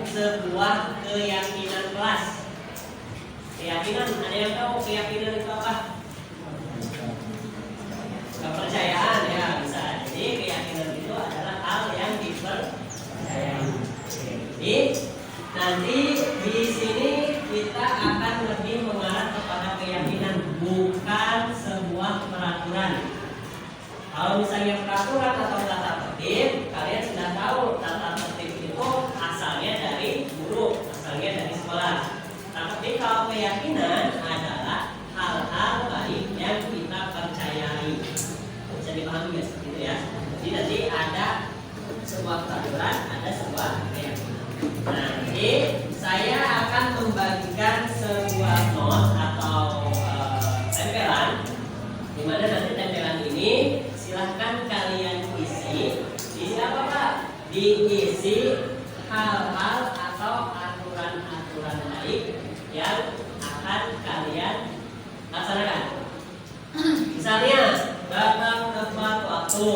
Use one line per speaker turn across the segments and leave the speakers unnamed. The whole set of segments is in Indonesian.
sebuah keyakinan kelas. Keyakinan, ada yang tahu keyakinan itu apa? Kepercayaan ya, bisa. Jadi keyakinan itu adalah hal yang dipercayai. Jadi nanti di sini kita akan lebih mengarah kepada keyakinan, bukan sebuah peraturan. Kalau misalnya peraturan atau tata tertib, kalian sudah tahu tata tertib itu asalnya dari guru, asalnya dari sekolah. Tapi kalau keyakinan adalah hal-hal baik yang kita percayai. Bisa dipahami ya seperti itu ya. Jadi nanti ada sebuah peraturan, ada sebuah keyakinan. Nah, jadi saya akan membagikan sebuah note atau tempelan, di mana nanti tempelan ini silahkan kalian isi. Diisi apa Pak? Diisi hal-hal atau aturan-aturan baik yang akan kalian laksanakan. Misalnya datang tepat waktu,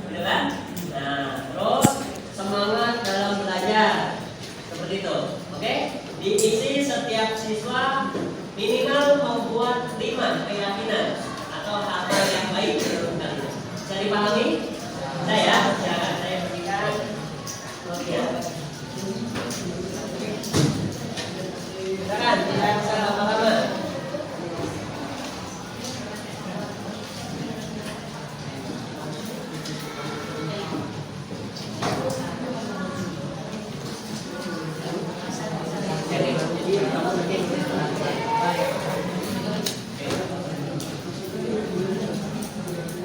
benar kan? Nah, terus semangat dalam belajar, seperti itu. Oke? Diisi setiap siswa minimal membuat 5 keyakinan atau hal-hal yang baik menurut kalian. Bisa dipahami? Saya berikan. Oke. Silakan, tidak bisa lama-lama.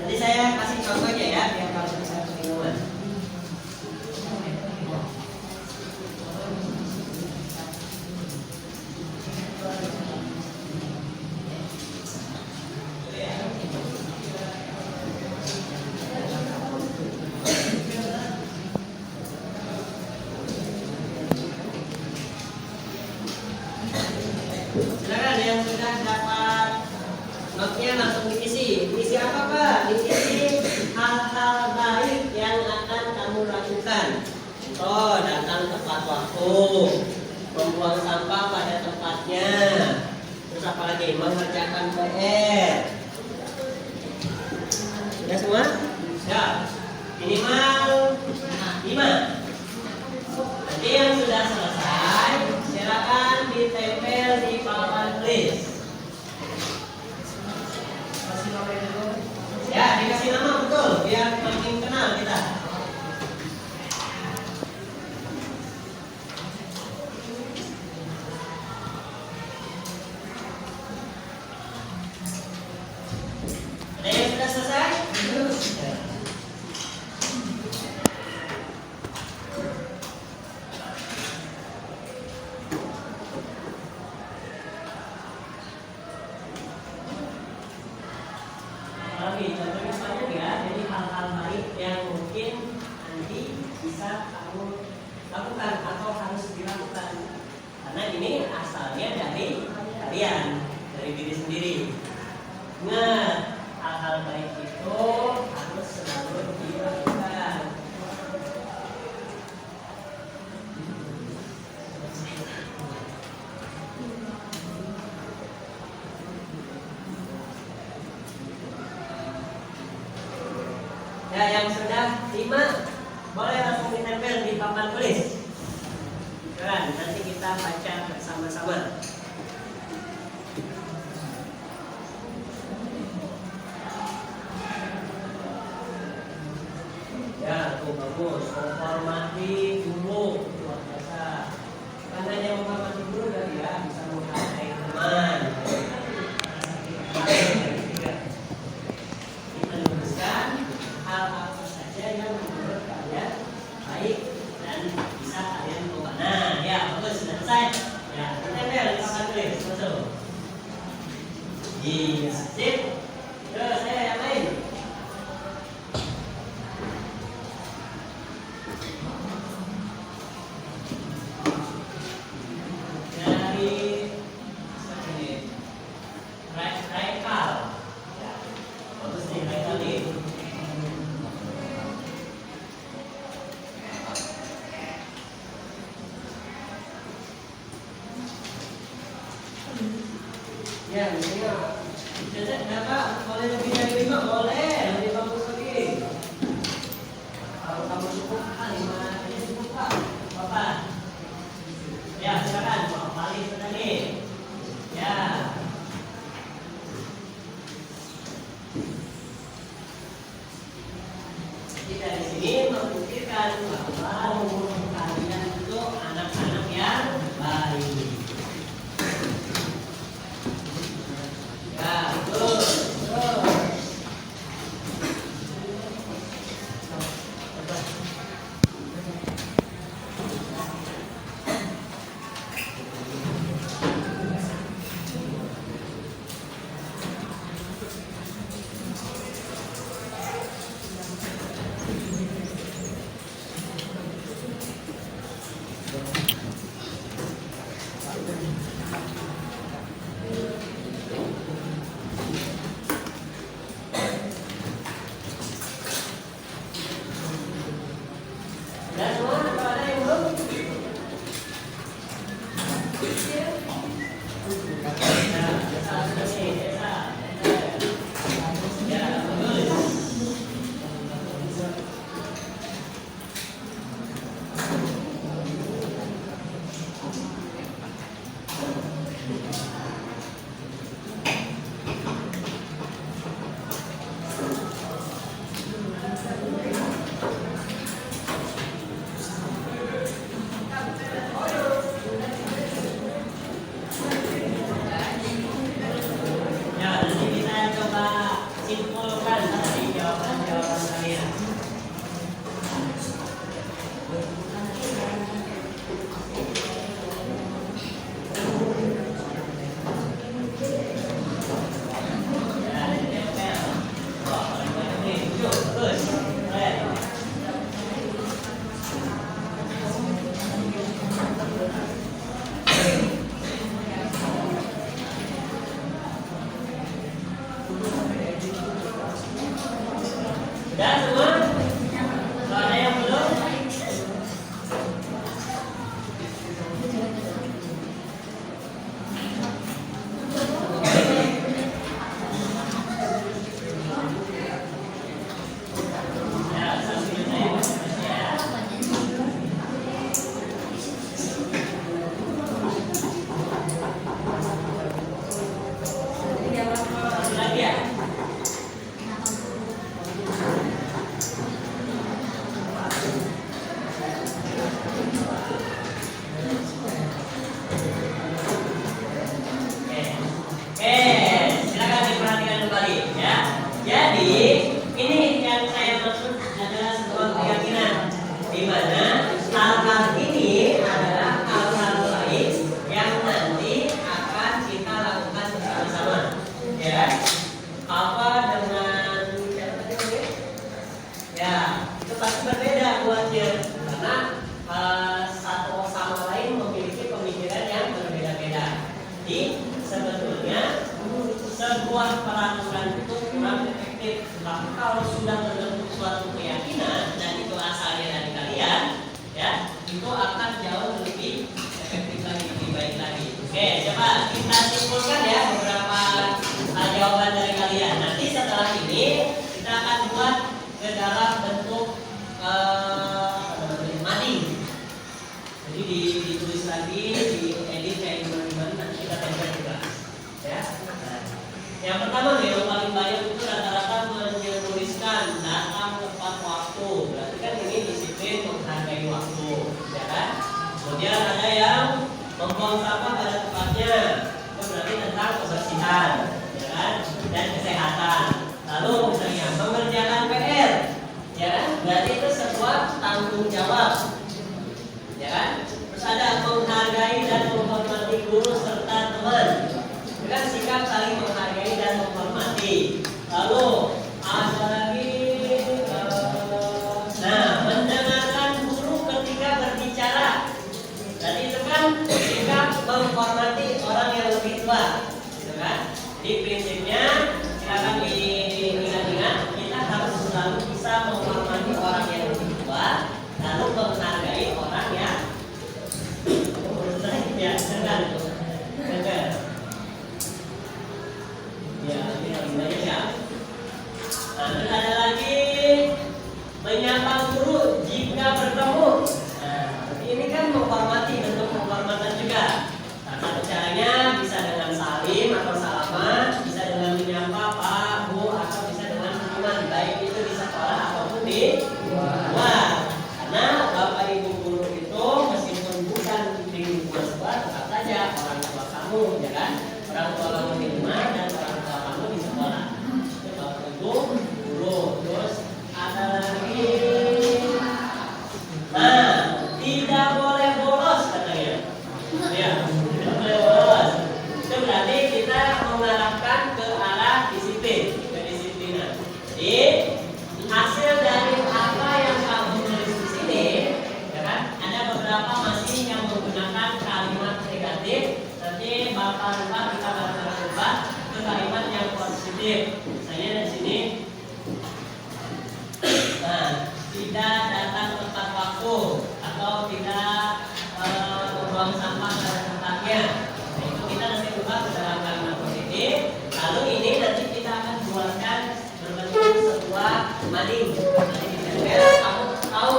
Nanti saya kasih contohnya ya, biar kamu bisa kebingungan. Silakan yang sudah dapat notnya langsung diisi. Diisi apa Pak? Diisi hal-hal baik yang akan kamu lakukan. Oh, datang tepat waktu, membuang sampah pada tempatnya. Terus apa lagi? Mengerjakan PR. Sudah semua? Ya. Minimal 5. Nanti yang sudah selesai, silakan ditempel di papan tulis. Ya, dikasih nama betul, biar makin kenal kita. Ada yang sudah selesai? Lagi contohnya banyak ya, jadi hal-hal baik yang mungkin nanti bisa kamu lakukan atau harus dilakukan, karena ini asalnya dari kalian, dari diri sendiri. Ingat, hal-hal baik itu harus selalu dilakukan. Ya, yang sudah 5 boleh langsung ditempel di papan tulis. Keren, nanti kita baca bersama-sama. Ya, tuh bagus. Menghormati guru, luar biasa. Bukan hanya menghormati guru dari ya, bisa menghargai teman. Kita luruskan hal apa saja yang menurut kalian baik dan bisa kalian coba. Nah, ya bagus, sudah selesai. Ya, tempel di papan tulis, betul. Iya, sip. Terus saya yang lain. Ya, misalnya jadi berapa? Boleh lebih dari 5? Boleh, lebih bagus lagi. Kalau kamu cukup 5 aja cukup Pak. Bapak. Ya, silakan Pak balik tadi. Ya. Jadi dari sini membuktikan bahwa kalian itu anak-anak yang baik. Ya, betul. Dan semua kalau ada yang belum? Ya, nanti kita coba simpulkan dari jawaban-jawaban kalian. Ya, ini oke. Wah, paling banyak nih. 7, bagus. Keren. Sudah semua? Kalau ada yang belum? Ya, sambil saya masih ya. Masih lagi ya? Oke, silakan diperhatikan kembali ya. Jadi ini yang saya maksud adalah sebuah keyakinan di mana hal-hal ini adalah hal-hal baik yang nanti akan kita lakukan bersama-sama. Ya, apa dengan siapa tadi namanya? Ya, itu pasti berbeda buatnya karena satu sama lain memiliki pemikiran yang berbeda-beda. Jadi sebetulnya sebuah peraturan itu kurang efektif. Tapi kalau sudah terbentuk suatu keyakinan dan itu asalnya dari kalian, ya itu akan jauh lebih efektif lagi, lebih baik lagi. Oke, coba kita simpulkan ya beberapa jawaban dari kalian. Nanti setelah ini kita akan buat ke dalam bentuk mading. Jadi ditulis lagi, diedit kayak gimana nanti kita tempel juga. Ya. Yang pertama nih yang paling banyak itu rata-rata menuliskan datang tepat waktu. Berarti kan ini disiplin menghargai waktu, ya kan? Kemudian ada yang membuang sampah pada tempatnya. Itu berarti tentang kebersihan, ya kan? Dan kesehatan. Lalu misalnya mengerjakan PR, ya kan? Berarti itu sebuah tanggung jawab. Ya kan? Terus ada menghargai dan menghormati guru serta teman. Itu kan sikap saling menghargai dan menghormati. Lalu ada lagi mendengarkan guru ketika berbicara. Jadi itu kan sikap menghormati orang yang lebih tua, gitu kan? Jadi prinsipnya silakan diingat-ingat, kita harus selalu bisa menghormati orang yang lebih tua, lalu menghargai orang yang ya, dengar. kamu, ya kan? Orang tua kamu di rumah dan orang tua kamu di sekolah. Itu bapak ibu, guru. Terus ada lagi. Nah, tidak boleh bolos katanya. Ya, tidak boleh bolos. Itu berarti kita mengarahkan ke arah disiplin, kedisiplinan. Jadi hasil dari apa yang kamu tulis di sini, ya kan? Ada beberapa masih yang menggunakan kalimat negatif. Nanti bapak kita berubah ke kalimat yang positif. Saya di sini. Nah, tidak datang tepat waktu atau tidak membuang sampah pada tempatnya. Nah, itu kita nanti ubah ke dalam kalimat positif. Lalu ini nanti kita akan buatkan berbentuk sebuah mading. Nanti ditempel. Kamu tahu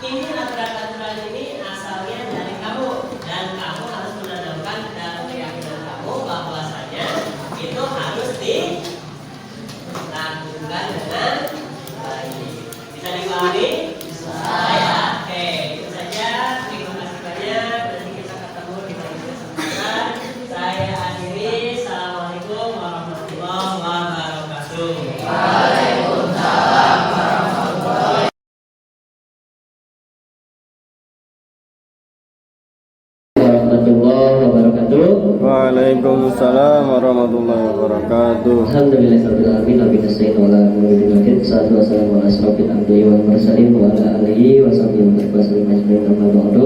ini aturan-aturan ini asalnya dari kamu dan kamu harus menanamkan dalam keyakinan kamu bahwasanya itu harus dilakukan dengan baik. Bisa dipahami? Saya. Oke, itu saja. Terima kasih banyak. Nanti kita ketemu di lain kesempatan. Saya akhiri. Assalamualaikum warahmatullahi wabarakatuh. Waalaikumsalam warahmatullahi wabarakatuh.
Waalaikumsalam warahmatullahi wabarakatuh.
Alhamdulillahirrahmanirrahim. Nabi nasta'in wa ala alihi salatu wassalamu ala asrofil anbiya'i wal mursalin wa ala alihi wa sahbihi wa sallam ajma'in amma ba'du.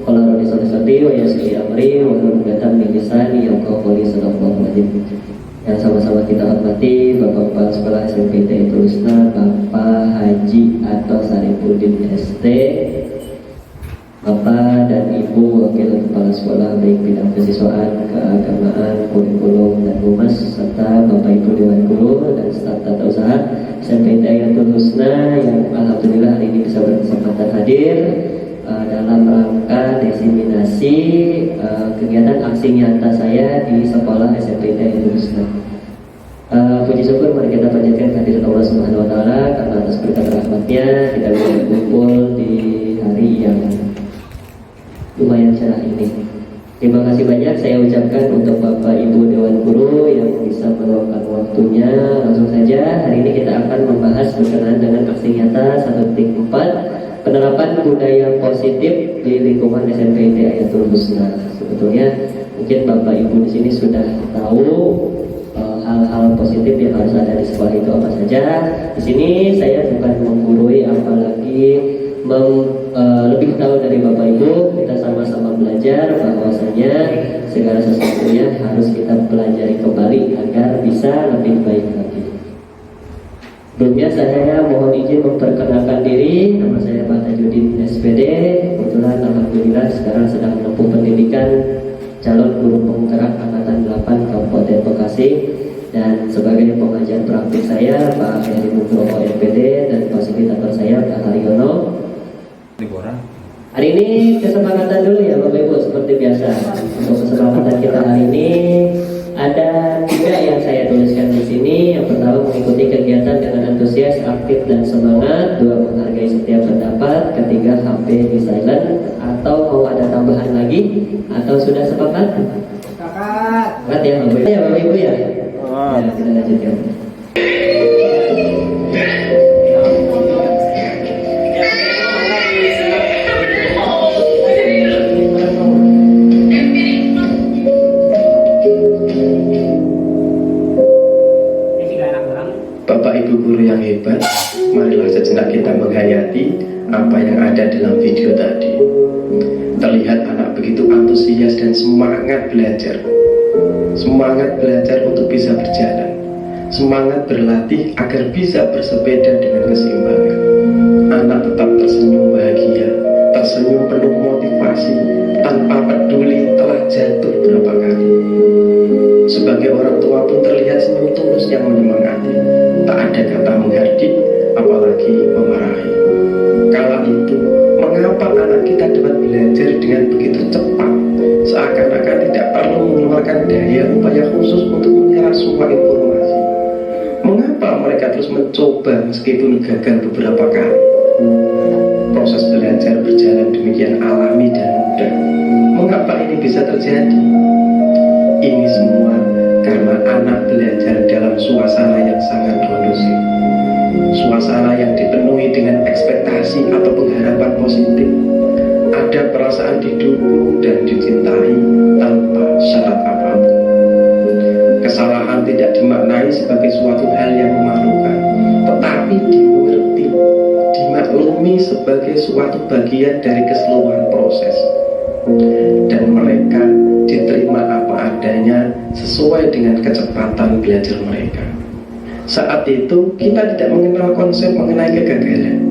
Qala rabbi salli wa yassir amri wa hlul 'uqdatam min lisani yafqahu qawli. Sadaqallahu alazim. Yang sama-sama kita hormati Bapak Kepala Sekolah SMP Hidayatullah Husna, Bapak Haji atau Sarifuddin ST, Bapak dan Ibu Wakil Kepala Sekolah baik bidang kesiswaan, keagamaan, kurikulum dan humas, serta Bapak Ibu Dewan Guru dan staf tata usaha SMP Hidayatullah Husna yang alhamdulillah hari ini bisa berkesempatan hadir dalam rangka diseminasi kegiatan aksi nyata saya di sekolah SMP Hidayatullah Husna. Puji syukur mari kita panjatkan kehadirat Allah Subhanahu wa taala karena atas berkat rahmatnya kita bisa berkumpul di hari yang lumayan cerah ini. Terima kasih banyak saya ucapkan untuk Bapak Ibu Dewan Guru yang bisa meluangkan waktunya. Langsung saja hari ini kita akan membahas berkenaan dengan aksi nyata 1.4 penerapan budaya positif di lingkungan SMP Hidayatullah Husna. Sebetulnya mungkin Bapak Ibu di sini sudah tahu hal-hal positif yang harus ada di sekolah itu apa saja. Di sini saya bukan menggurui apalagi lebih tahu dari Bapak Ibu. Kita sama-sama belajar bahwasanya segala sesuatunya harus kita pelajari kembali agar bisa lebih baik lagi. Sebelumnya saya mohon izin memperkenalkan diri. Nama saya Pak Tajudin SPD. Kebetulan alhamdulillah sekarang sedang menempuh pendidikan calon guru penggerak angkatan 8 Kabupaten Bekasi. Dan sebagai pengajar praktik saya Pak Heri Nugroho SPD dan fasilitator saya Pak Haryono. Hari ini kesepakatan dulu ya Bapak Ibu seperti biasa. Untuk kesepakatan kita hari ini ada 3 yang saya tuliskan di sini. Yang pertama mengikuti kegiatan dengan antusias, aktif dan semangat. 2 menghargai setiap pendapat. 3 HP di silent. Atau mau ada tambahan lagi? Atau sudah sepakat? Sepakat ya Bapak Ibu ya. Bapak Ibu ya. Ya, kita lanjutkan.
Bapak Ibu guru yang hebat, marilah sejenak kita menghayati apa yang ada dalam video tadi. Terlihat anak begitu antusias dan semangat belajar. Semangat belajar untuk bisa berjalan. Semangat berlatih agar bisa bersepeda dengan keseimbangan. Anak tetap tersenyum bahagia, tersenyum penuh motivasi, tanpa peduli telah jatuh berapa kali. Sebagai orang tua pun terlihat senyum tulus yang menyemangati. Tak ada kata menghardik, apalagi memarahi. Kala itu, mengapa anak kita dapat belajar dengan begitu cepat, seakan-akan tidak perlu mengeluarkan daya upaya khusus untuk menyerap semua informasi? Mengapa mereka terus mencoba meskipun gagal beberapa kali? Proses belajar berjalan demikian alami dan mudah. Mengapa ini bisa terjadi? Ini semua karena anak belajar dalam suasana yang sangat kondusif, suasana yang dipenuhi dengan ekspektasi atau pengharapan positif. Ada perasaan didukung dan dicintai tanpa syarat apapun. Kesalahan tidak dimaknai sebagai suatu hal yang memalukan, tetapi dimengerti, dimaklumi sebagai suatu bagian dari keseluruhan proses. Dan mereka diterima apa adanya sesuai dengan kecepatan belajar mereka. Saat itu kita tidak mengenal konsep mengenai kegagalan.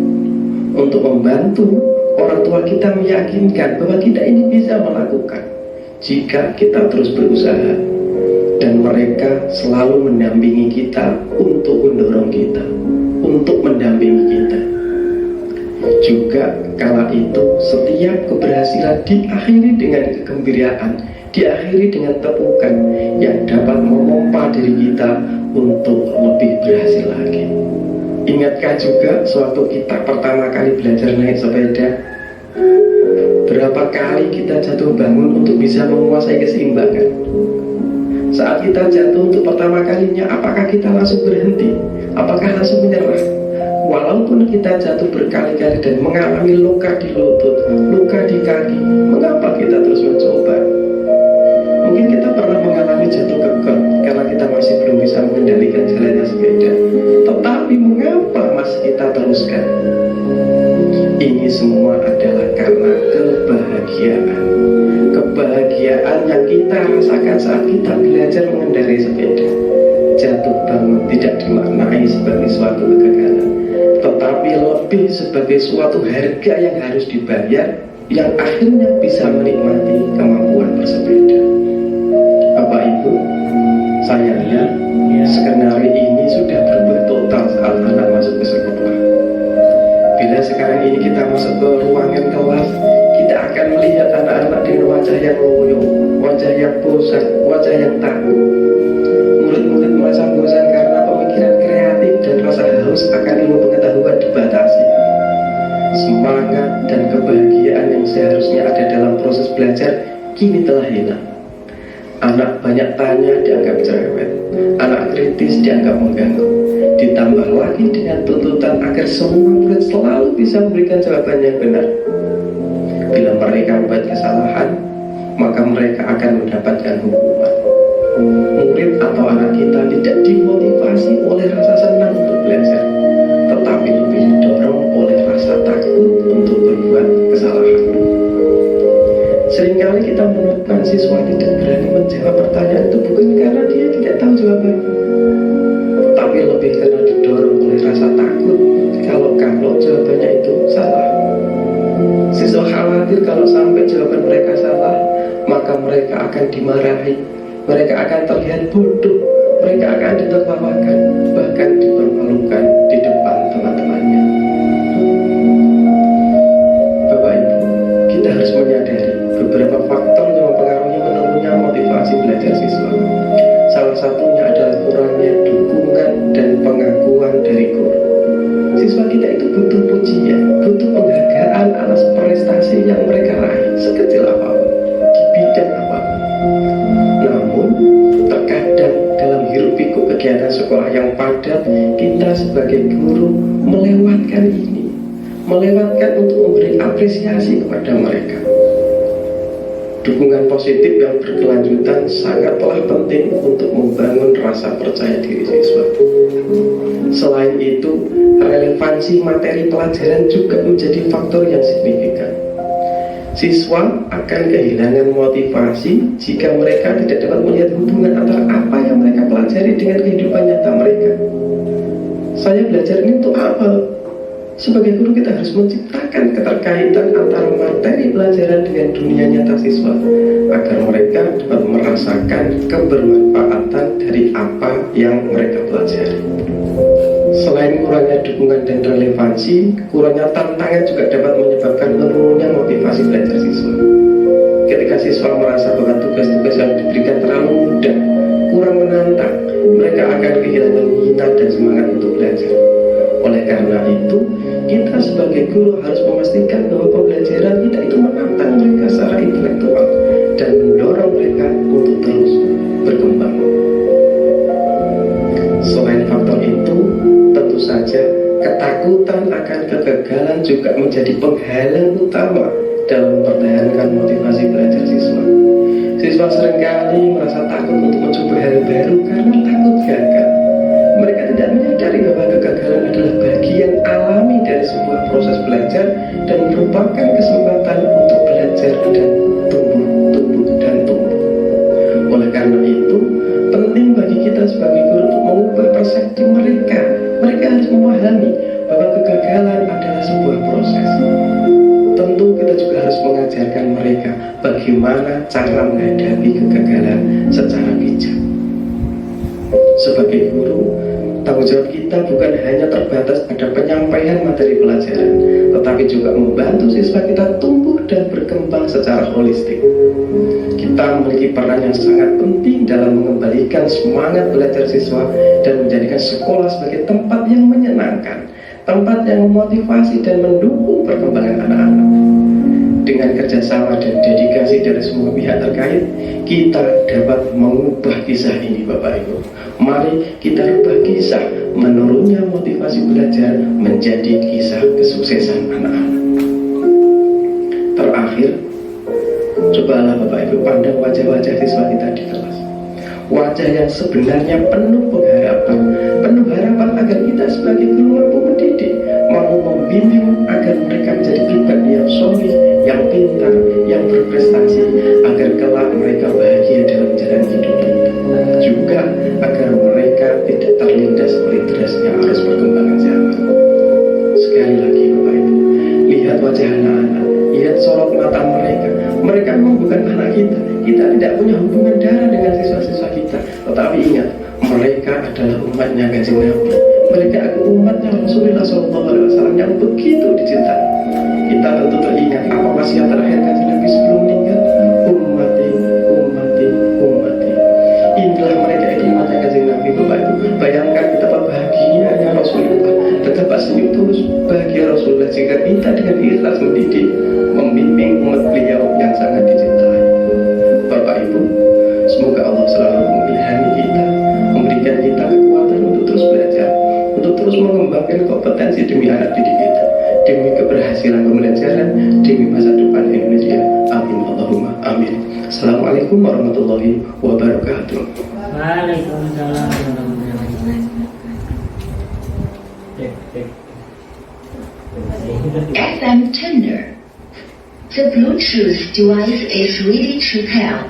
Untuk membantu orang tua kita meyakinkan bahwa kita ini bisa melakukan jika kita terus berusaha. Dan mereka selalu mendampingi kita untuk mendorong kita, untuk mendampingi kita. Juga kala itu setiap keberhasilan diakhiri dengan kegembiraan, diakhiri dengan tepukan yang dapat memompa diri kita untuk lebih berhasil lagi. Ingatkah juga suatu kita pertama kali belajar naik sepeda? Berapa kali kita jatuh bangun untuk bisa menguasai keseimbangan? Saat kita jatuh untuk pertama kalinya, apakah kita langsung berhenti? Apakah langsung menyerah? Walaupun kita jatuh berkali-kali dan mengalami luka di lutut, luka di kaki, mengapa kita terus mencoba? Mungkin kita pernah mengalami jatuh ke got karena kita masih belum bisa mengendalikan jalannya sepeda. Tetapi mengapa masih kita teruskan? Ini semua adalah karena kebahagiaan. Kebahagiaan yang kita rasakan saat kita belajar mengendarai sepeda. Jatuh bangun tidak dimaknai sebagai suatu kegagalan, tetapi lebih sebagai suatu harga yang harus dibayar, yang akhirnya bisa menikmati kemampuan bersepeda. Bapak Ibu, sayangnya skenario ini sudah berubah total saat anak masuk ke sekolah. Bila sekarang ini kita masuk ke ruangan kelas, kita akan melihat anak-anak dengan wajah yang loyo, wajah yang bosan, wajah yang takut. Murid-murid merasa bosan karena pemikiran kreatif dan rasa haus akan ilmu pengetahuan dibatasi. Semangat dan kebahagiaan yang seharusnya ada dalam proses belajar kini telah hilang. Anak banyak tanya dianggap cerewet, anak kritis dianggap mengganggu. Ditambah lagi dengan tuntutan agar semua murid selalu bisa memberikan jawaban yang benar. Bila mereka membuat kesalahan, maka mereka akan mendapatkan hukuman. Murid atau anak kita tidak dimotivasi oleh rasa senang untuk belajar, tetapi lebih didorong oleh rasa takut untuk berbuat kesalahan. Seringkali kita menemukan siswa tidak berani menjawab pertanyaan itu bukan karena dia tidak tahu jawabannya, tapi lebih karena didorong oleh rasa takut kalau jawabannya itu salah. Siswa khawatir kalau sampai jawaban mereka salah, maka mereka akan dimarahi, mereka akan terlihat bodoh, mereka akan ditertawakan, bahkan dipermalukan di depan teman-temannya. Bapak Ibu, kita harus menyadari beberapa faktor yang mempengaruhi menurunnya motivasi belajar siswa. Salah satunya adalah kurangnya dukungan dan pengakuan dari guru. Siswa kita itu butuh pujian, butuh penghargaan atas prestasi yang mereka raih sekecil apapun, di bidang apapun. Namun, terkadang dalam hiruk-pikuk kegiatan sekolah yang padat, kita sebagai guru melewatkan ini, melewatkan untuk memberi apresiasi kepada mereka. Dukungan positif yang berkelanjutan sangatlah penting untuk membangun rasa percaya diri siswa. Selain itu, relevansi materi pelajaran juga menjadi faktor yang signifikan. Siswa akan kehilangan motivasi jika mereka tidak dapat melihat hubungan antara apa yang mereka pelajari dengan kehidupan nyata mereka. Saya belajar ini untuk apa? Sebagai guru kita harus menciptakan keterkaitan antara materi pelajaran dengan dunia nyata siswa agar mereka dapat merasakan kebermanfaatan dari apa yang mereka pelajari. Selain kurangnya dukungan dan relevansi, kurangnya tantangan juga dapat menyebabkan menurunnya motivasi belajar siswa. Ketika siswa merasa bahwa tugas-tugas yang diberikan terlalu mudah, kurang menantang, mereka akan kehilangan minat dan semangat untuk belajar. Oleh karena itu, kita sebagai guru harus memastikan bahwa pembelajaran kita itu menantang mereka secara intelektual dan mendorong mereka untuk terus ketakutan akan kegagalan juga menjadi penghalang utama dalam mempertahankan motivasi belajar siswa. Siswa seringkali merasa takut untuk mencoba hal baru karena takut gagal. Mereka tidak menyadari bahwa kegagalan adalah bagian alami dari sebuah proses belajar dan merupakan kesempatan untuk belajar dan tumbuh. Oleh karena itu, penting bagi kita sebagai guru untuk mengubah persepsi mereka. Mereka harus memahami bahwa kegagalan adalah sebuah proses. Tentu kita juga harus mengajarkan mereka bagaimana cara menghadapi kegagalan secara bijak. Sebagai guru, tanggung jawab kita bukan hanya terbatas pada penyampaian materi pelajaran, tetapi juga membantu siswa kita tumbuh dan berkembang secara holistik. Kita memiliki peran yang sangat penting dalam mengembalikan semangat belajar siswa dan menjadikan sekolah sebagai tempat yang menyenangkan, tempat yang memotivasi dan mendukung perkembangan anak-anak. Dengan kerjasama dan dedikasi dari semua pihak terkait, kita dapat mengubah kisah ini, Bapak Ibu. Mari kita rubah kisah menurunnya motivasi belajar menjadi kisah kesuksesan anak-anak. Terakhir, cobalah Bapak Ibu pandang wajah-wajah siswa kita di kelas. Wajah yang sebenarnya penuh pengharapan, penuh harapan agar kita sebagai guru mampu mendidik, mampu membimbing agar mereka menjadi pribadi yang soleh, yang pintar, yang berprestasi, agar kelak mereka bahagia dalam menjalani hidup kita. Juga agar mereka tidak terlindas oleh derasnya arus perkembangan zaman. Sekali lagi Bapak Ibu, lihat wajah anak-anak, lihat sorot mata mereka. Mereka memang bukan anak kita. Kita tidak punya hubungan darah dengan siswa-siswa kita. Tetapi ingat, mereka adalah umatnya Kanjeng Nabi. Mereka adalah umatnya Rasulullah SAW yang begitu dicintai. Kita tentu teringat apa wasiat terakhir Kanjeng Nabi sebelum meninggal. Ummati, ummati, ummati. Inilah mereka ini umatnya Kanjeng Nabi, Bapak Ibu. Bayangkan betapa bahagianya Rasulullah, betapa senyum tulus bahagia Rasulullah jika kita dengan ikhlas mendidik, membimbing umat beliau yang sangat dicintai. Bapak Ibu, semoga Allah selalu mengilhami kita, memberikan kita kekuatan untuk terus belajar, untuk terus mengembangkan kompetensi demi anak didik kita, demi keberhasilan pembelajaran, demi masa depan Indonesia. Amin Allahumma amin. Assalamualaikum warahmatullahi wabarakatuh.
Waalaikumsalam warahmatullahi wabarakatuh.
FM tuner. The Bluetooth device is ready to pair.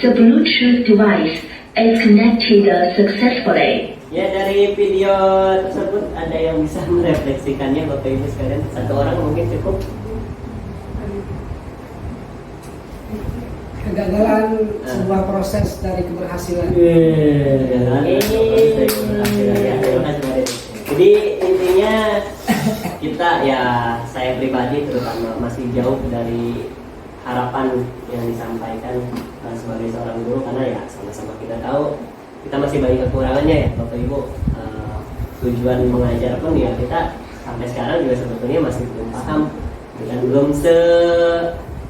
The Bluetooth device is connected successfully.
Ya, dari video tersebut ada yang bisa merefleksikannya Bapak Ibu sekalian? Satu orang mungkin cukup.
Kegagalan sebuah proses dari keberhasilan.
Jadi intinya kita, ya saya pribadi terutama, masih jauh dari harapan yang disampaikan sebagai seorang guru, karena ya sama-sama kita tahu kita masih banyak kekurangannya ya Bapak Ibu. Tujuan mengajar pun ya kita sampai sekarang juga sebetulnya masih belum paham dan belum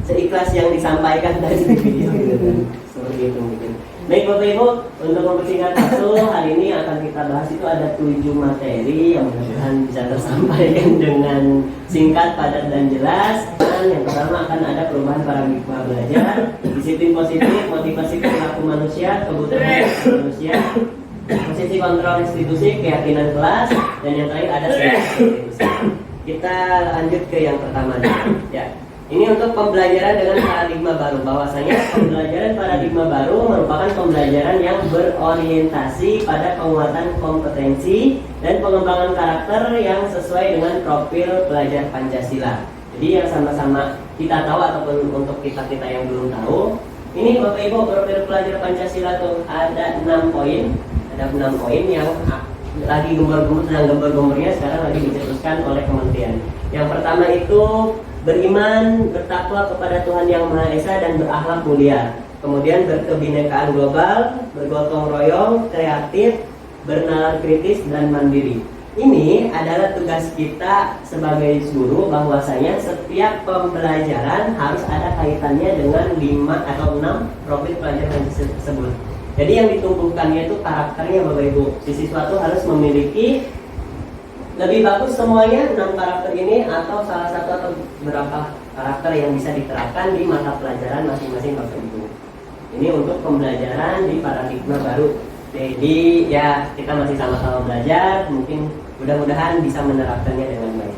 seikhlas yang disampaikan tadi di video gitu kan. Seperti itu mungkin. Baik Bapak Ibu, untuk mempersingkat waktu, hari ini yang akan kita bahas itu ada 7 materi yang mudah-mudahan bisa tersampaikan dengan singkat, padat dan jelas. Dan yang pertama akan ada perubahan paradigma belajar, disiplin positif, motivasi perilaku manusia, kebutuhan manusia, posisi kontrol institusi, keyakinan kelas, dan yang terakhir ada institusi. Kita lanjut ke yang pertama ya. Ini untuk pembelajaran dengan paradigma baru. Bahwasanya pembelajaran paradigma baru merupakan pembelajaran yang berorientasi pada penguatan kompetensi dan pengembangan karakter yang sesuai dengan profil pelajar Pancasila. Jadi yang sama-sama kita tahu ataupun untuk kita-kita yang belum tahu, ini Bapak Ibu profil pelajar Pancasila tuh ada 6 poin. Ada 6 poin yang lagi gembar-gembornya sekarang lagi dicetuskan oleh kementerian. Yang pertama itu beriman, bertakwa kepada Tuhan Yang Maha Esa dan berakhlak mulia. Kemudian berkebinekaan global, bergotong royong, kreatif, bernalar kritis dan mandiri. Ini adalah tugas kita sebagai guru, bahwasanya setiap pembelajaran harus ada kaitannya dengan 5 atau 6 profil pelajaran tersebut. Jadi yang ditumbuhkannya itu karakternya Bapak Ibu. Si siswa itu harus memiliki lebih bagus semuanya 6 karakter ini atau salah satu atau beberapa karakter yang bisa diterapkan di mata pelajaran masing-masing Bapak Ibu. Ini untuk pembelajaran di paradigma baru. Jadi ya kita masih sama-sama belajar, mungkin mudah-mudahan bisa menerapkannya dengan baik.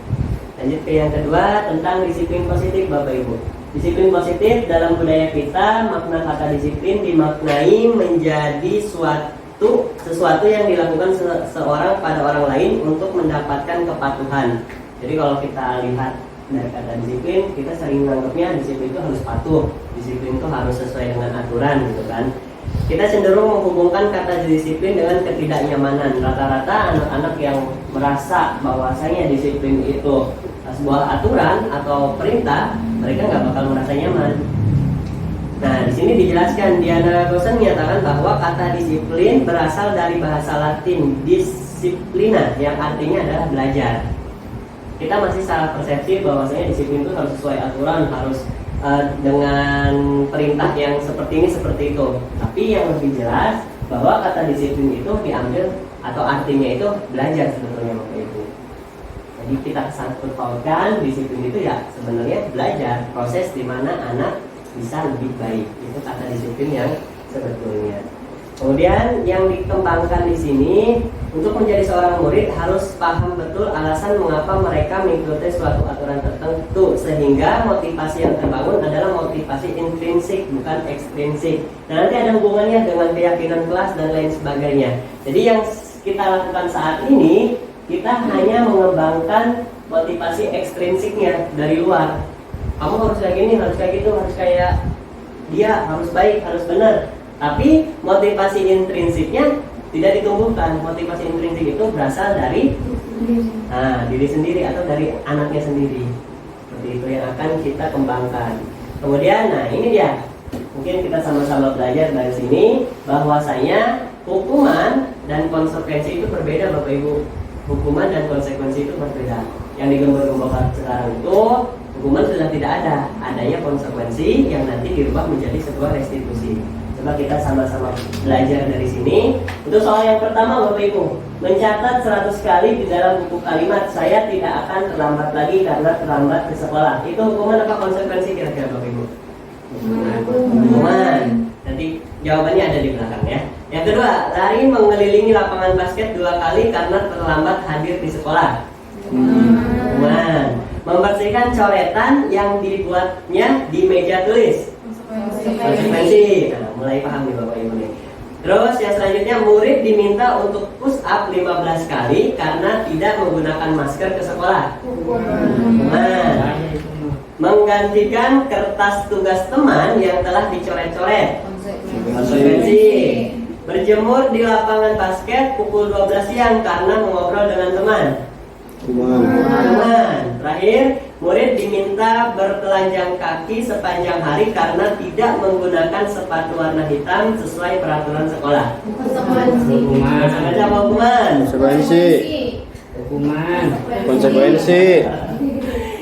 Lanjut ke yang kedua tentang disiplin positif Bapak Ibu. Disiplin positif dalam budaya kita, makna kata disiplin dimaknai menjadi sesuatu yang dilakukan seorang pada orang lain untuk mendapatkan kepatuhan. Jadi kalau kita lihat dari kata disiplin, kita sering menganggapnya disiplin itu harus patuh, disiplin itu harus sesuai dengan aturan gitu kan. Kita cenderung menghubungkan kata disiplin dengan ketidaknyamanan. Rata-rata anak-anak yang merasa bahwasanya disiplin itu sebuah aturan atau perintah, mereka nggak bakal merasa nyaman. Nah, di sini dijelaskan, Diana Rosen menyatakan bahwa kata disiplin berasal dari bahasa Latin disciplina, yang artinya adalah belajar. Kita masih salah persepsi bahwasanya disiplin itu harus sesuai aturan, harus dengan perintah yang seperti ini seperti itu. Tapi yang lebih jelas bahwa kata disiplin itu diambil atau artinya itu belajar sebetulnya Bapak Ibu. Jadi kita sangkut pautkan disiplin itu ya sebenarnya belajar, proses di mana anak bisa lebih baik. Itu kata disiplin yang sebetulnya. Kemudian yang dikembangkan di sini, untuk menjadi seorang murid harus paham betul alasan mengapa mereka mengikuti suatu aturan tertentu, sehingga motivasi yang terbangun adalah motivasi intrinsik bukan ekstrinsik. Nah, nanti ada hubungannya dengan keyakinan kelas dan lain sebagainya. Jadi yang kita lakukan saat ini, kita hanya mengembangkan motivasi ekstrinsiknya dari luar. Kamu harus kayak gini, harus kayak gitu, harus kayak dia, harus baik, harus benar. Tapi motivasi intrinsiknya tidak ditumbuhkan. Motivasi intrinsik itu berasal dari diri sendiri atau dari anaknya sendiri. Seperti itu yang akan kita kembangkan. Kemudian, nah ini dia. Mungkin kita sama-sama belajar dari sini bahwasanya hukuman dan konsekuensi itu berbeda Bapak Ibu. Hukuman dan konsekuensi itu berbeda. Yang digembar-gemborkan sekarang itu hukuman sudah tidak ada, adanya konsekuensi yang nanti dirubah menjadi sebuah restitusi. Coba kita sama-sama belajar dari sini. Untuk soal yang pertama Bapak Ibu, mencatat 100 kali di dalam buku kalimat saya tidak akan terlambat lagi karena terlambat ke sekolah. Itu hukuman apa konsekuensi kira-kira Bapak Ibu? Hukuman. Nanti jawabannya ada di belakang ya. Yang kedua, lari mengelilingi lapangan basket 2 kali karena terlambat hadir di sekolah. Hukuman. Membersihkan coretan yang dibuatnya di meja tulis. Konsekuensi. Nah, mulai paham nih Bapak Ibu nih. Terus yang selanjutnya, murid diminta untuk push up 15 kali karena tidak menggunakan masker ke sekolah. Hukuman. Menggantikan kertas tugas teman yang telah dicoret-coret. Konsekuensi. Berjemur di lapangan basket pukul 12 siang karena mengobrol dengan teman. Hukuman. Terakhir, murid diminta bertelanjang kaki sepanjang hari karena tidak menggunakan sepatu warna hitam sesuai peraturan sekolah. Hukuman. Hukuman.
Konsekuensi.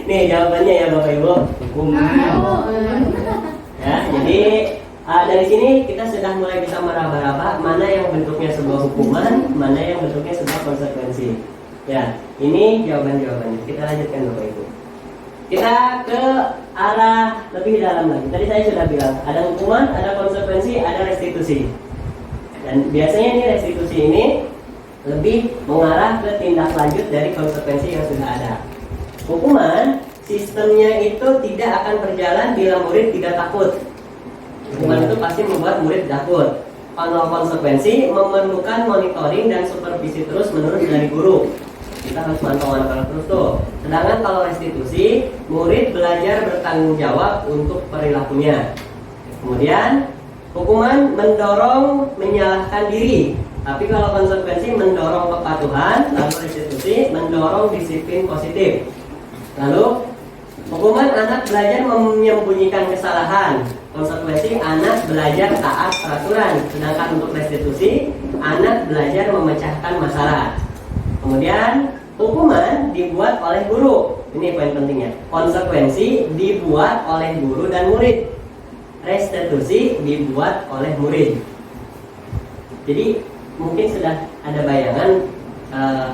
Nih jawabannya ya Bapak Ibu. Hukuman. Ya, jadi dari sini kita sudah mulai bisa meraba-raba mana yang bentuknya sebuah hukuman, mana yang bentuknya sebuah konsekuensi. Ya, ini jawaban-jawabannya. Kita lanjutkan Bapak Ibu. Kita ke arah lebih dalam lagi. Tadi saya sudah bilang, ada hukuman, ada konsekuensi, ada restitusi. Dan biasanya ini restitusi ini lebih mengarah ke tindak lanjut dari konsekuensi yang sudah ada. Hukuman, sistemnya itu tidak akan berjalan bila murid tidak takut. Hukuman itu pasti membuat murid takut. Kalau konsekuensi memerlukan monitoring dan supervisi terus-menerus dari guru. Kita harus mantau anak-anak terus tuh. Sedangkan kalau restitusi, murid belajar bertanggung jawab untuk perilakunya. Kemudian, hukuman mendorong menyalahkan diri. Tapi kalau konsekuensi mendorong kepatuhan, lalu restitusi mendorong disiplin positif. Lalu, hukuman anak belajar menyembunyikan kesalahan. Konsekuensi anak belajar taat peraturan. Sedangkan untuk restitusi, anak belajar memecahkan masalah. Kemudian hukuman dibuat oleh guru. Ini poin pentingnya. Konsekuensi dibuat oleh guru dan murid. Restitusi dibuat oleh murid. Jadi mungkin sudah ada bayangan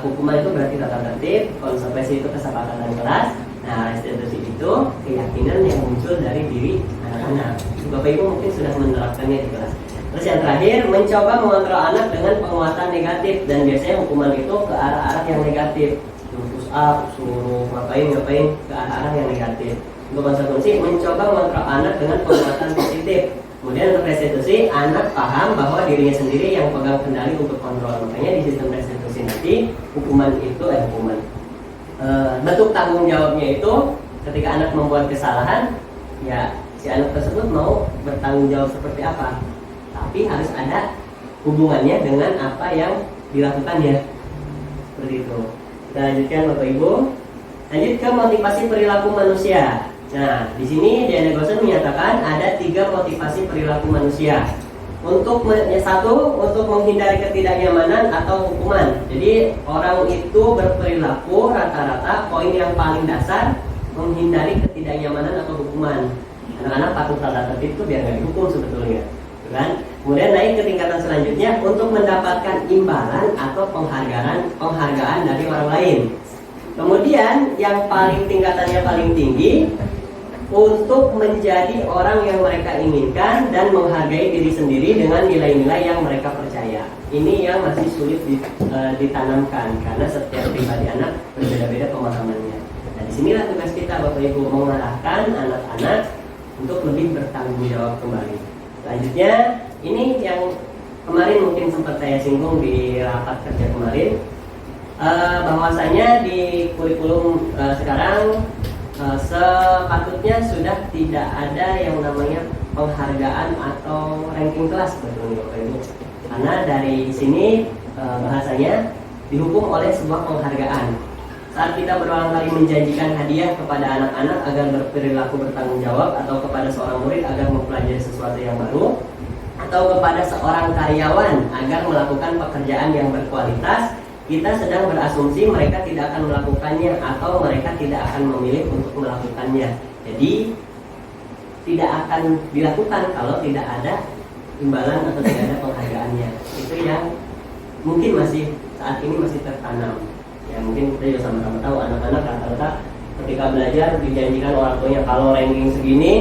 hukuman itu berarti tata tertib, konsekuensi itu kesepakatan kelas. Nah, restitusi itu keyakinan yang muncul dari diri anak-anak. Bapak Ibu mungkin sudah menerapkannya di kelas. Terus yang terakhir, mencoba mengontrol anak dengan penguatan negatif, dan biasanya hukuman itu ke arah-arah yang negatif. Push up, suruh ngapain ke arah-arah yang negatif. Untuk konsekuensi, mencoba mengontrol anak dengan penguatan positif. Kemudian untuk restitusi, anak paham bahwa dirinya sendiri yang pegang kendali untuk kontrol. Makanya di sistem restitusi nanti hukuman itu bentuk tanggung jawabnya itu ketika anak membuat kesalahan, ya si anak tersebut mau bertanggung jawab seperti apa. Tapi harus ada hubungannya dengan apa yang dilakukannya. Seperti itu. Kita lanjutkan Bapak Ibu. Lanjut ke motivasi perilaku manusia. Nah, di sini Diana Goshen menyatakan ada 3 motivasi perilaku manusia. Satu, untuk menghindari ketidaknyamanan atau hukuman. Jadi orang itu berperilaku rata-rata poin yang paling dasar menghindari ketidaknyamanan atau hukuman. Anak-anak patuh tata tertib itu biar nggak dihukum sebetulnya, kan? Kemudian naik ke tingkatan selanjutnya untuk mendapatkan imbalan atau penghargaan dari orang lain. Kemudian yang tingkatannya paling tinggi, untuk menjadi orang yang mereka inginkan dan menghargai diri sendiri dengan nilai-nilai yang mereka percaya. Ini yang masih sulit ditanamkan karena setiap pribadi anak berbeda-beda pemahamannya. Nah, disinilah tugas kita Bapak Ibu, mengarahkan anak-anak untuk lebih bertanggung jawab kembali. Selanjutnya, ini yang kemarin mungkin sempat saya singgung di rapat kerja kemarin, bahwasanya di kurikulum sekarang sepatutnya sudah tidak ada yang namanya penghargaan atau ranking kelas sebetulnya Bapak Ibu. Karena dari sini bahasanya dihukum oleh sebuah penghargaan. Saat kita berulang kali menjanjikan hadiah kepada anak-anak agar berperilaku bertanggung jawab, atau kepada seorang murid agar mempelajari sesuatu yang baru, atau kepada seorang karyawan agar melakukan pekerjaan yang berkualitas, kita sedang berasumsi mereka tidak akan melakukannya atau mereka tidak akan memilih untuk melakukannya. Jadi tidak akan dilakukan kalau tidak ada imbalan atau tidak ada penghargaannya. Itu yang mungkin saat ini masih tertanam. Ya mungkin kita juga sama-sama tahu anak-anak rata-rata ketika belajar dijanjikan orang tuanya kalau ranking segini,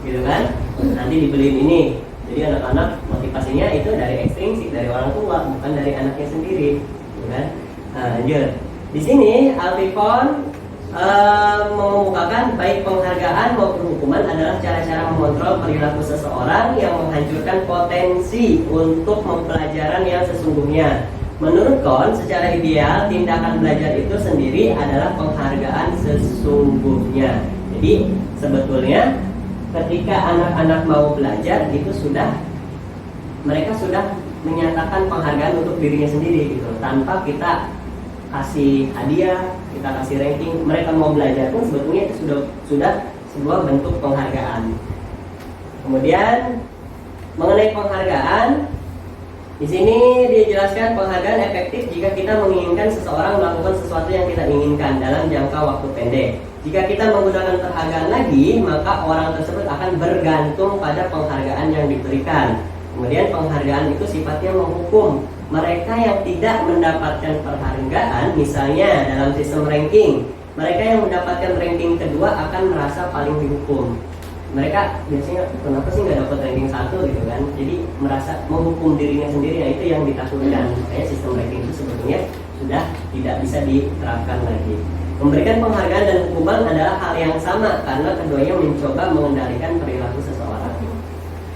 gitu kan, nanti dibeliin ini. Jadi anak-anak motivasinya itu dari ekstrinsik, dari orang tua, bukan dari anaknya sendiri. Kan? Nah, lanjut. Di sini Alvifon mengemukakan baik penghargaan maupun hukuman adalah cara-cara mengontrol perilaku seseorang yang menghancurkan potensi untuk pembelajaran yang sesungguhnya. Menurut Kohn, secara ideal tindakan belajar itu sendiri adalah penghargaan sesungguhnya. Jadi sebetulnya ketika anak-anak mau belajar itu mereka sudah menyatakan penghargaan untuk dirinya sendiri gitu, tanpa kita kasih hadiah, kita kasih ranking. Mereka mau belajar pun sebetulnya itu sudah sebuah bentuk penghargaan. Kemudian mengenai penghargaan, di sini dijelaskan penghargaan efektif jika kita menginginkan seseorang melakukan sesuatu yang kita inginkan dalam jangka waktu pendek. Jika kita menggunakan penghargaan lagi, maka orang tersebut akan bergantung pada penghargaan yang diberikan. Kemudian penghargaan itu sifatnya menghukum. Mereka yang tidak mendapatkan penghargaan, misalnya dalam sistem ranking, mereka yang mendapatkan ranking kedua akan merasa paling dihukum. Mereka biasanya kenapa sih nggak dapat ranking 1 gitu kan? Jadi merasa menghukum dirinya sendiri, nah itu yang ditakutkan. Makanya sistem ranking itu sebetulnya sudah tidak bisa diterapkan lagi. Memberikan penghargaan dan hukuman adalah hal yang sama karena keduanya mencoba mengendalikan perilaku seseorang.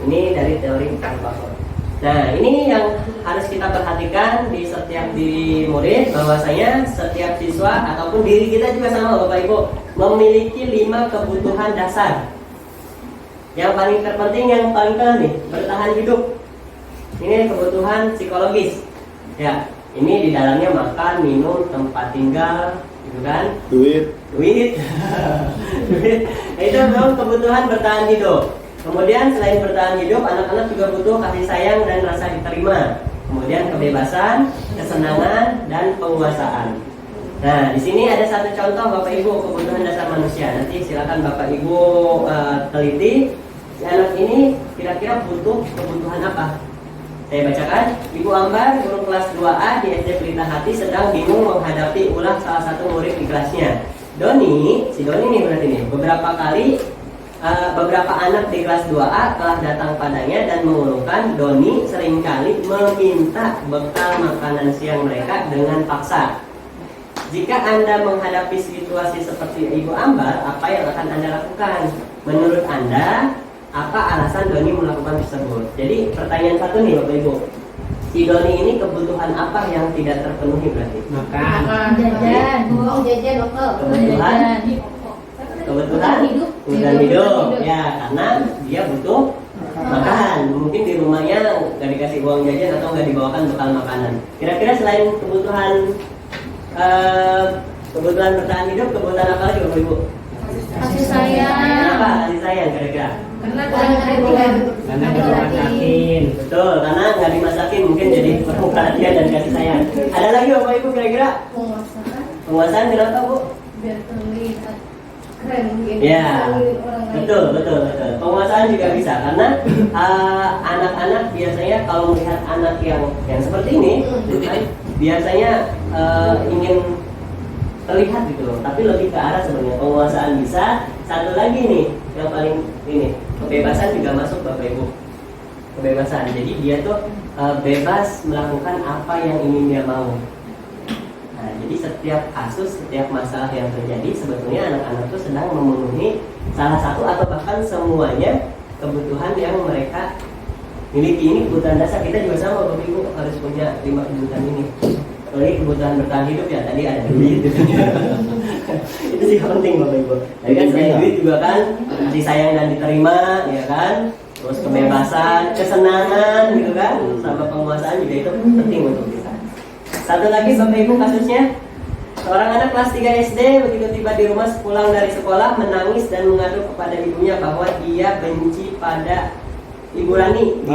Ini dari teori Karl Popper. Nah, ini yang harus kita perhatikan di setiap diri murid, bahwasanya setiap siswa ataupun diri kita juga sama Bapak Ibu memiliki 5 kebutuhan dasar. Yang paling terpenting, yang paling nih, bertahan hidup. Ini kebutuhan psikologis. Ya, ini di dalamnya makan, minum, tempat tinggal, gitu kan? Duit. Duit. Nah, itu memang kebutuhan bertahan hidup. Kemudian selain bertahan hidup, anak-anak juga butuh kasih sayang dan rasa diterima. Kemudian kebebasan, kesenangan, dan penguasaan. Nah, di sini ada satu contoh Bapak Ibu kebutuhan dasar manusia. Nanti silakan Bapak Ibu teliti. Si anak ini kira-kira butuh kebutuhan apa? Saya bacakan, Ibu Ambar, guru kelas 2A di SD Pelita Hati sedang bingung menghadapi ulah salah satu murid di kelasnya. Doni, si Doni nih berarti nih, beberapa anak di kelas 2A telah datang padanya dan mengeluhkan Doni seringkali meminta bekal makanan siang mereka dengan paksa. Jika Anda menghadapi situasi seperti Ibu Ambar, apa yang akan Anda lakukan? Menurut Anda, apa alasan Doni melakukan tersebut? Jadi pertanyaan satu nih Bapak Ibu, si Doni ini kebutuhan apa yang tidak terpenuhi berarti?
Makan.
Jajan, jajan lokal.
Kebutuhan hidup. Ya, karena dia butuh makan. Mungkin di rumahnya nggak dikasih uang jajan atau nggak dibawakan bekal makanan. Kira-kira selain kebutuhan bertahan hidup, kebutuhan apa lagi Bapak Ibu?
Kasih sayang.
Kenapa kasih sayang kira-kira?
Karena dimasakin.
Betul, karena nggak dimasakin mungkin jadi perlu perhatian dan kasih sayang. Ada lagi Bapak Ibu kira-kira? Penguasaan kenapa Bu?
Biar terlihat keren gitu.
Ya, betul. Penguasaan juga bisa karena anak-anak biasanya kalau melihat anak yang seperti ini, kan, biasanya ingin terlihat gitu loh. Tapi lebih ke arah sebenarnya penguasaan bisa. Satu lagi nih yang paling ini, kebebasan juga masuk Bapak Ibu. Kebebasan. Jadi dia tuh bebas melakukan apa yang ingin dia mau. Nah, jadi setiap kasus, setiap masalah yang terjadi sebetulnya anak-anak itu sedang memenuhi salah satu atau bahkan semuanya kebutuhan yang mereka miliki. Ini kebutuhan dasar, kita juga sama Bapak Ibu harus punya 5 kebutuhan ini. Ini kebutuhan bertahan hidup ya, tadi ada duit. Itu sih penting Bapak Ibu. Tadi kan selain duit juga kan kasih sayang dan diterima, ya kan. Terus kebebasan, kesenangan gitu kan, sama penguasaan juga itu penting untuk kita. Satu lagi Bapak Ibu kasusnya, seorang anak kelas 3 SD begitu tiba di rumah pulang dari sekolah menangis dan mengadu kepada ibunya bahwa dia benci pada Ibu Rani.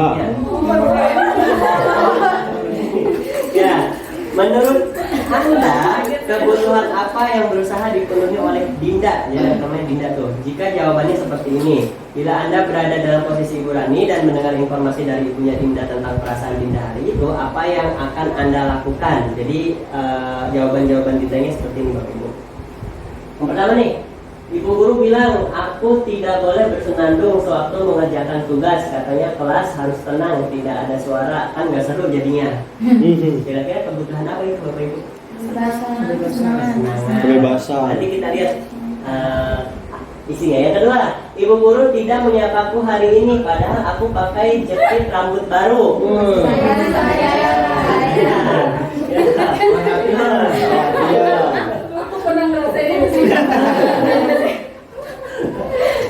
Ya, menurut Anda kebutuhan apa yang berusaha dipenuhi oleh Dinda? Ya, namanya Dinda tuh. Jika jawabannya seperti ini, bila Anda berada dalam posisi Ibu Rani dan mendengar informasi dari ibunya Dinda tentang perasaan Dinda hari itu, apa yang akan Anda lakukan? Jadi jawaban-jawaban Dindanya seperti ini Bapak Ibu. Yang pertama nih, Ibu guru bilang aku tidak boleh bersenandung sewaktu mengerjakan tugas. Katanya kelas harus tenang, tidak ada suara, kan nggak seru jadinya. Kira-kira kebutuhan apa itu Bapak Ibu?
Kebebasan.
Nanti kita lihat isinya. Yang kedua, Ibu guru tidak menyapaku hari ini, padahal aku pakai jepit rambut baru.
Aku pernah ngerasain sih.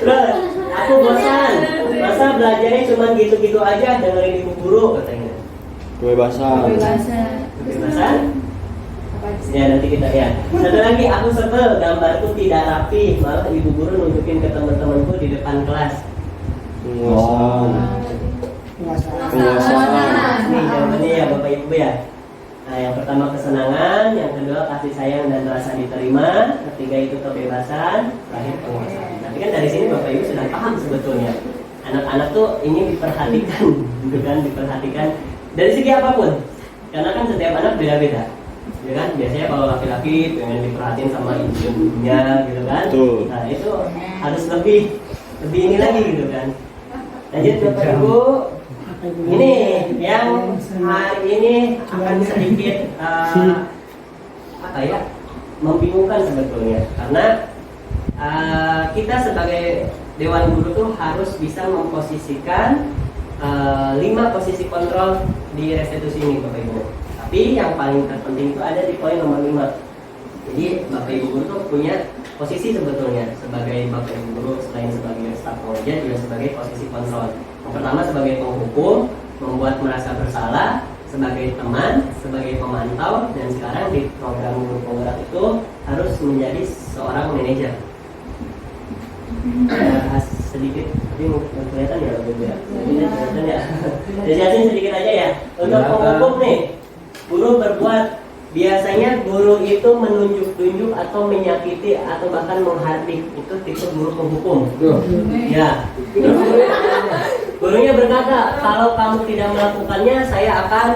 Terus, aku bosan. Masa belajarnya cuma gitu-gitu aja dengerin ibu guru katanya.
Kebebasan.
Kebebasan? Ya nanti kita ya. Satu lagi, aku sebel gambarku tidak rapi, malah ibu guru nunjukin ke teman-temanku di depan kelas.
Penguasaan.
Ini jawabannya ya Bapak Ibu ya. Nah, yang pertama kesenangan, yang kedua kasih sayang dan rasa diterima, ketiga itu kebebasan, terakhir penguasaan. Tapi kan dari sini Bapak Ibu sudah paham sebetulnya anak-anak tuh ini diperhatikan, gitu kan, diperhatikan dari segi apapun. Karena kan setiap anak beda-beda, ya kan. Biasanya kalau laki-laki pengen diperhatiin sama ibunya, gitu kan.
Betul.
Nah itu harus lebih ini lagi, gitu kan. Lanjut Bapak Ibu. Ini yang hari ini akan sedikit membingungkan sebetulnya, karena kita sebagai Dewan Guru tuh harus bisa memposisikan 5 posisi kontrol di restitusi ini Bapak Ibu. Tapi yang paling terpenting itu ada di poin nomor 5. Jadi Bapak Ibu Guru tuh punya posisi sebetulnya sebagai Bapak Ibu Guru, selain sebagai staf pengajar juga sebagai posisi kontrol. Yang pertama sebagai penghukum, membuat merasa bersalah, sebagai teman, sebagai pemantau, dan sekarang di program Guru Penggerak itu harus menjadi seorang manajer. Bahas sedikit, tapi kelihatan ya Bapak Ibu ya. Kelihatan ya. Jelasin sedikit aja ya. Untuk penghukum nih, guru berbuat biasanya guru itu menunjuk-tunjuk atau menyakiti atau bahkan menghardik, itu tipe guru penghukum. Ya. Terus gurunya berkata, kalau kamu tidak melakukannya, saya akan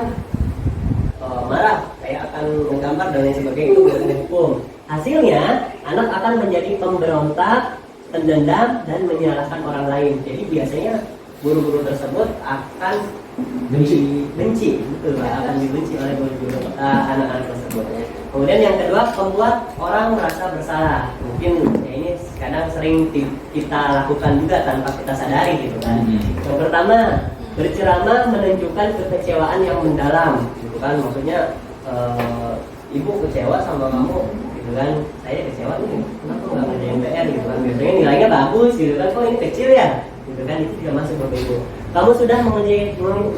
marah, saya akan menggambar dan lain sebagainya, itu guru penghukum. Hasilnya, anak akan menjadi pemberontak, pendendam, dan menyalahkan orang lain. Jadi biasanya guru-guru tersebut akan dibenci, betul Pak, akan dibenci oleh guru-guru anak-anak tersebut. Kemudian yang kedua, membuat orang merasa bersalah. Mungkin ya ini kadang sering kita lakukan juga tanpa kita sadari gitu kan. Yang pertama, berceramah menunjukkan kekecewaan yang mendalam, gitu kan. Maksudnya ibu kecewa sama kamu, gitu kan. Saya kecewa nih, kenapa nggak ngerjain PR gitu kan. Biasanya nilainya bagus gitu kan, kok ini kecil ya, gitu kan. Itu juga masuk Bapak Ibu. Kamu sudah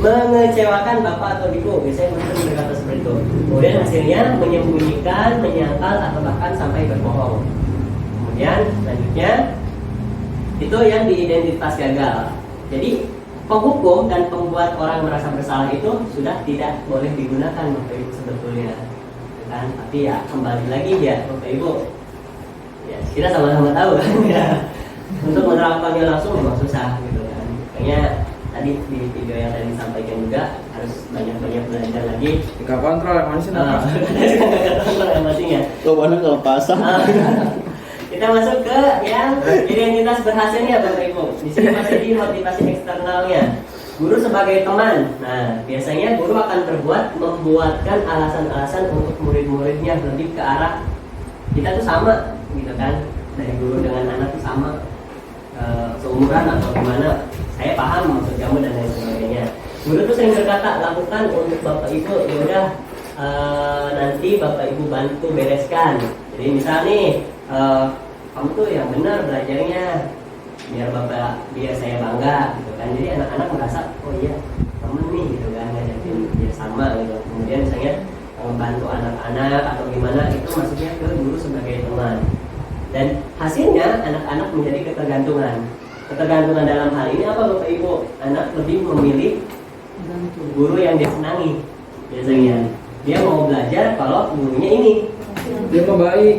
mengecewakan bapak atau ibu, biasanya mereka berkata seperti itu. Kemudian hasilnya menyembunyikan, menyangkal, atau bahkan sampai berbohong. Kemudian selanjutnya itu yang di identitas gagal. Jadi penghukum dan pembuat orang merasa bersalah itu sudah tidak boleh digunakan Bapak Ibu sebetulnya, kan? Tapi ya kembali lagi ya Bapak Ibu, ya kita sama-sama tahu kan ya. Untuk menerapkannya langsung memang susah gitu kan. Makanya tadi di video yang tadi disampaikan juga harus banyak-banyak belajar lagi.
Jika kontrol emosinya.
Kontrol emosinya.
Tuh mana kalau pasang.
Kita masuk ke yang identitas berhasilnya Bapak Ibu. Di sini masih di motivasi eksternalnya. Guru sebagai teman. Nah, biasanya guru akan membuatkan alasan-alasan untuk murid-muridnya lebih ke arah kita tuh sama, gitu kan. Dari guru dengan anak tuh sama, seumuran atau gimana. Saya paham maksud kamu dan lain sebagainya. Guru tuh sering berkata, lakukan untuk Bapak Ibu, yaudah nanti Bapak Ibu bantu bereskan. Jadi misal nih, kamu tuh yang benar belajarnya, biar saya bangga, gitu kan. Jadi anak-anak merasa, oh iya temen nih, gitu kan, ngajakin dia sama, gitu. Kemudian misalnya membantu anak-anak atau gimana, itu maksudnya ke guru sebagai teman. Dan hasilnya anak-anak menjadi ketergantungan. Ketergantungan dalam hal ini apa Bapak Ibu? Anak lebih memilih guru yang dia senangi. Biasanya dia mau belajar kalau gurunya ini.
Dia mah baik.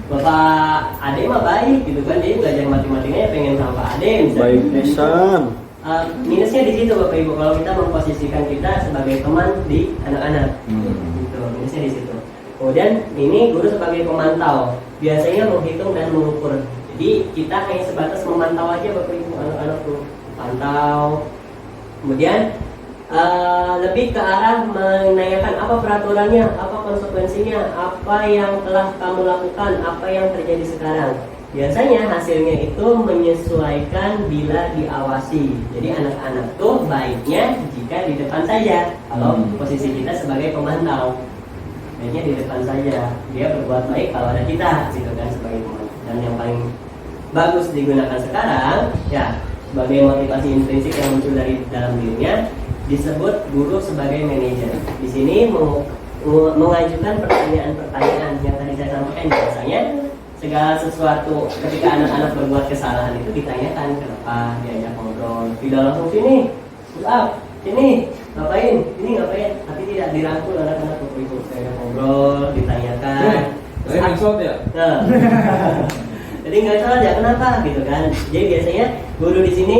Bapak Ade mah baik gitu kan, dia belajar matematikanya pengen sama Pak Ade misalnya.
Baik pisan.
Minusnya di situ Bapak Ibu, kalau kita memposisikan kita sebagai teman di anak-anak. Gitu, minusnya di situ. Kemudian ini guru sebagai pemantau, biasanya menghitung dan mengukur. Jadi kita hanya sebatas memantau aja Bapak Ibu, anak-anak tuh pantau. Kemudian lebih ke arah menanyakan apa peraturannya, apa konsekuensinya, apa yang telah kamu lakukan, apa yang terjadi sekarang. Biasanya hasilnya itu menyesuaikan bila diawasi. Jadi anak-anak tuh baiknya jika di depan saja. Kalau posisi kita sebagai pemantau, baiknya di depan saja. Dia berbuat baik kalau ada kita, gitu kan, sebagai pemantau. Dan yang paling bagus digunakan sekarang, ya sebagai motivasi intrinsik yang muncul dari dalam dirinya, disebut guru sebagai manajer. Di sini mengajukan pertanyaan-pertanyaan yang tadi saya sampaikan. Biasanya segala sesuatu ketika anak-anak berbuat kesalahan itu ditanyakan kenapa, diajak ngobrol, tidak langsung sini, sini ngapain, ini ngapain, tapi tidak dirangkul anak-anak itu diajak ngobrol, ditanyakan. Nah, jadi nggak salah ya kenapa gitu kan. Jadi biasanya guru di sini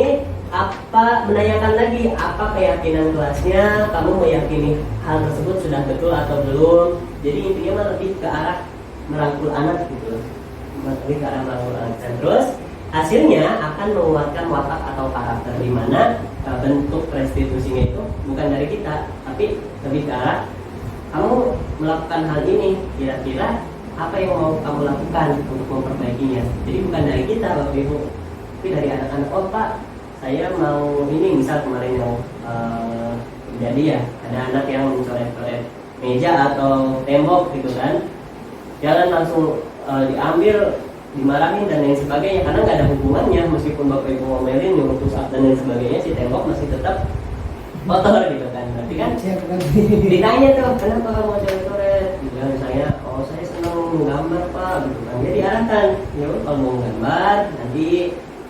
menanyakan lagi apa keyakinan kelasnya, kamu meyakini hal tersebut sudah betul atau belum. Jadi intinya mah lebih ke arah merangkul anak gitu, lebih ke arah merangkul anak. Dan terus hasilnya akan menguatkan watak atau karakter, di mana bentuk restitusinya itu bukan dari kita, tapi lebih ke arah kamu melakukan hal ini, kira-kira apa yang mau kamu lakukan untuk memperbaikinya. Jadi bukan dari kita Bapak Ibu, tapi dari anak-anak. Oh Pak, saya mau ini, misal kemarin yang jadi ya ada anak yang mencoret-coret meja atau tembok gitu kan, jangan langsung diambil, dimarahin dan lain sebagainya, karena nggak ada hubungannya. Meskipun Bapak Ibu ngomelin, nyuruh push up dan lain sebagainya, si tembok masih tetap kotor gitu kan. Berarti kan ditanya tuh, kenapa kamu coret-coret gitu kan, misalnya, oh saya senang menggambar Pak gitu kan. Dia diarahkan, ya kalau mau gambar nanti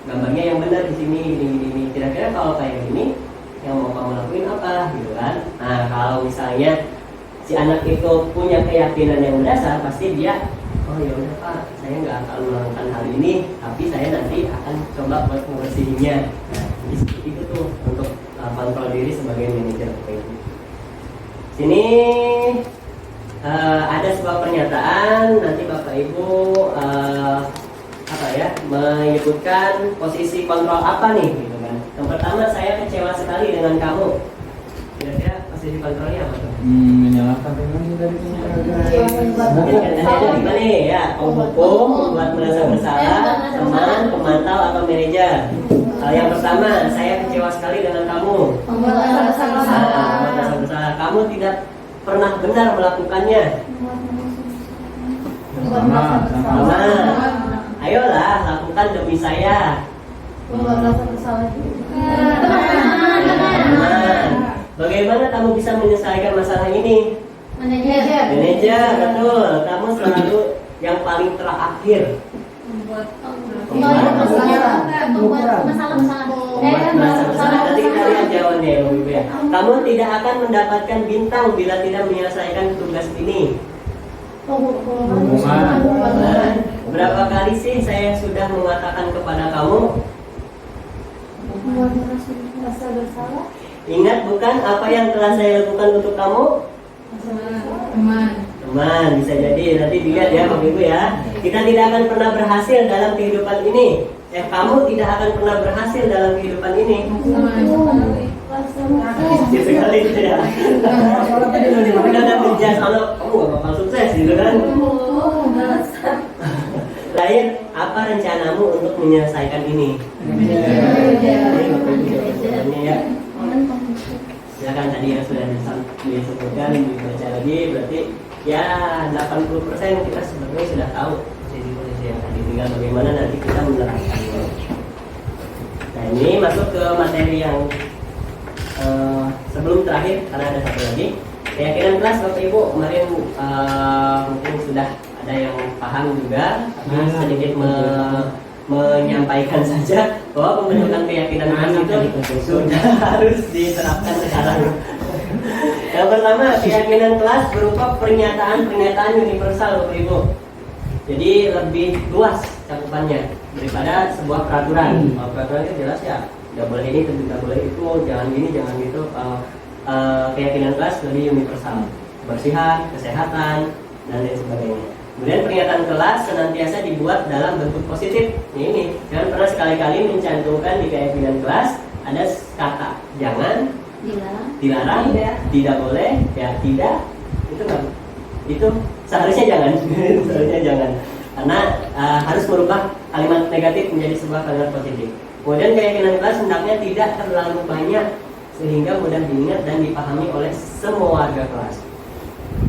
gambarnya yang benar di sini, gini. Kira-kira kalau kayak gini yang mau kamu lakuin apa gitu kan. Nah kalau misalnya si anak itu punya keyakinan yang mendasar, pasti dia, oh ya udah Pak, saya nggak akan melakukan hal ini, tapi saya nanti akan coba buat membersihinnya. Nah, jadi seperti itu tuh untuk kontrol diri sebagai manajer Bapak Ibu. Sini ada sebuah pernyataan, nanti Bapak Ibu menyebutkan posisi kontrol apa nih, gitu kan. Yang pertama, saya kecewa sekali dengan kamu. Kira-kira posisi kontrolnya apa tuh?
Menyalahkan temannya dari
Gimana nih ya? Penghukum, membuat merasa bersalah, teman, pemantau atau manajer. Yang pertama, saya kecewa sekali dengan kamu. Merasa bersalah. Kamu tidak pernah benar melakukannya. Sama. Ayolah, lakukan demi saya. Bagaimana kamu bisa menyelesaikan masalah ini? Manajer, betul. Kamu selalu yang paling terakhir. Membuat masalah. Nanti kita lihat jawabannya ya, Ibu ya. Kamu tidak akan mendapatkan bintang bila tidak menyelesaikan tugas ini. Berapa kali sih saya sudah mengatakan kepada kamu? Ingat bukan apa yang telah saya lakukan untuk kamu? Teman, bisa jadi. Nanti dilihat ya Bapak Ibu ya. Kita tidak akan pernah berhasil dalam kehidupan ini. Kamu tidak akan pernah berhasil dalam kehidupan ini. Sekali gitu ya. Kita udah menjas kalau kamu gak bakal sukses gitu kan. Lain, apa rencanamu untuk menyelesaikan ini? Ya. Silakan tadi yang sudah disebutkan dibaca lagi, berarti ya 80% kita sebenarnya sudah tahu posisi-posisi yang tadi, tinggal bagaimana nanti kita menerapkannya. Nah, ini masuk ke materi yang sebelum terakhir, karena ada satu lagi. Keyakinan kelas Bapak Ibu kemarin mungkin sudah ada yang paham juga, tapi sedikit menyampaikan saja bahwa pembentukan keyakinan kelas itu sudah harus diterapkan sekarang. Yang pertama, keyakinan kelas berupa pernyataan-pernyataan universal Bapak Ibu. Jadi lebih luas cakupannya daripada sebuah peraturan. Kalau peraturan itu jelas ya, tidak boleh ini, tidak boleh itu, jangan gini, jangan gitu. Keyakinan kelas lebih universal, kebersihan, kesehatan, dan lain sebagainya. Kemudian pernyataan kelas senantiasa dibuat dalam bentuk positif. Ini jangan pernah sekali-kali mencantumkan di keyakinan kelas ada kata jangan, dilarang, tidak boleh, ya tidak, itu nggak, itu seharusnya jangan, seharusnya jangan, karena harus merubah kalimat negatif menjadi sebuah kalimat positif. Kemudian keyakinan kelas hendaknya tidak terlalu banyak sehingga mudah diingat dan dipahami oleh semua warga kelas.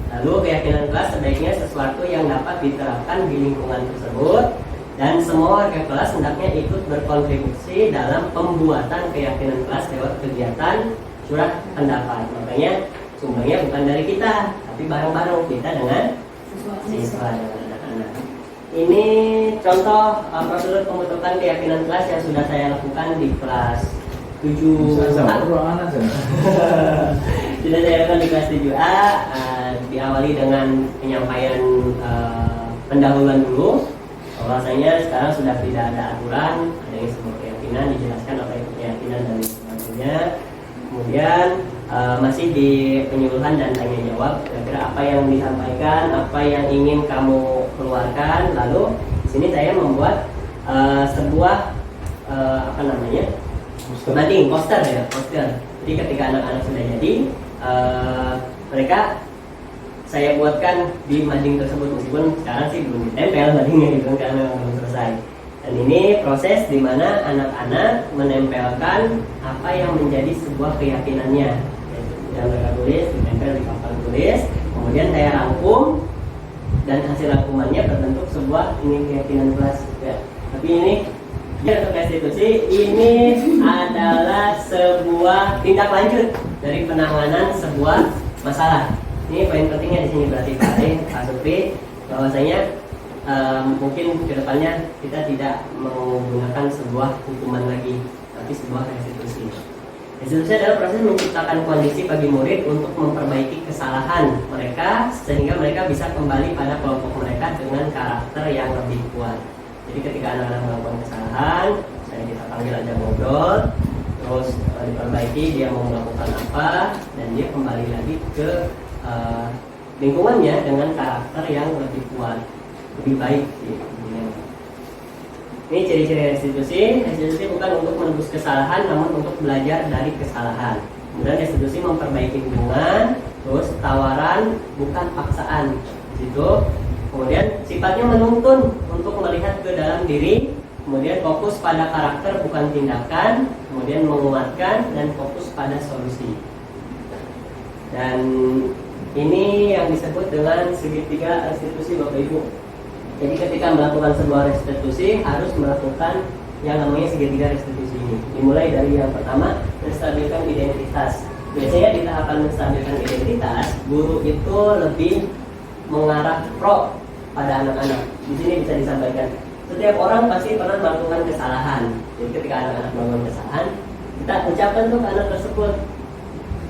Lalu keyakinan kelas sebaiknya sesuatu yang dapat diterapkan di lingkungan tersebut dan semua warga kelas hendaknya ikut berkontribusi dalam pembuatan keyakinan kelas lewat kegiatan curah pendapat. Makanya sumbernya bukan dari kita, tapi bareng-bareng kita dengan siswa dan anak-anak. Ini contoh prosedur pembentukan keyakinan kelas yang sudah saya lakukan di kelas 7A. Sudah saya lakukan di kelas 7A. Diawali dengan penyampaian pendahuluan dulu. Bahwasanya sekarang sudah tidak ada aturan, adanya sebuah keyakinan, dijelaskan apa itu keyakinan dan sebagainya. Kemudian masih di penyuluhan dan tanya jawab, kira-kira apa yang disampaikan, apa yang ingin kamu keluarkan. Lalu di sini saya membuat sebuah banding poster ya, poster. Jadi ketika anak-anak sudah jadi, mereka saya buatkan di mading tersebut, meskipun sekarang sih belum ditempel madingnya gitu karena belum selesai. Dan ini proses di mana anak-anak menempelkan apa yang menjadi sebuah keyakinannya. Yang mereka tulis ditempel di papan tulis, kemudian saya rangkum dan hasil rangkumannya berbentuk sebuah ini keyakinan kelas. Ya. Tapi ini untuk restitusi ini adalah sebuah tindak lanjut dari penanganan sebuah masalah. Ini poin pentingnya di sini berarti Pak Supri, bahwasanya mungkin kedepannya kita tidak menggunakan sebuah hukuman lagi, tapi sebuah restitusi. Restitusi adalah proses menciptakan kondisi bagi murid untuk memperbaiki kesalahan mereka sehingga mereka bisa kembali pada kelompok mereka dengan karakter yang lebih kuat. Jadi ketika anak-anak melakukan kesalahan, saya kita panggil aja ngobrol, terus diperbaiki dia mau melakukan apa, dan dia kembali lagi ke lingkungannya dengan karakter yang lebih kuat, lebih baik. Ini ciri-ciri restitusi. Restitusi bukan untuk menebus kesalahan, namun untuk belajar dari kesalahan. Kemudian restitusi memperbaiki hubungan, terus tawaran bukan paksaan. Gitu. Kemudian sifatnya menuntun untuk melihat ke dalam diri. Kemudian fokus pada karakter bukan tindakan. Kemudian menguatkan dan fokus pada solusi. Dan ini yang disebut dengan segitiga restitusi, Bapak Ibu. Jadi ketika melakukan sebuah restitusi harus melakukan yang namanya segitiga restitusi ini. Dimulai dari yang pertama, menstabilkan identitas. Biasanya di tahapan menstabilkan identitas, guru itu lebih mengarah pro pada anak-anak. Di sini bisa disampaikan, setiap orang pasti pernah melakukan kesalahan. Jadi ketika anak-anak melakukan kesalahan, kita ucapkan tuh ke anak tersebut.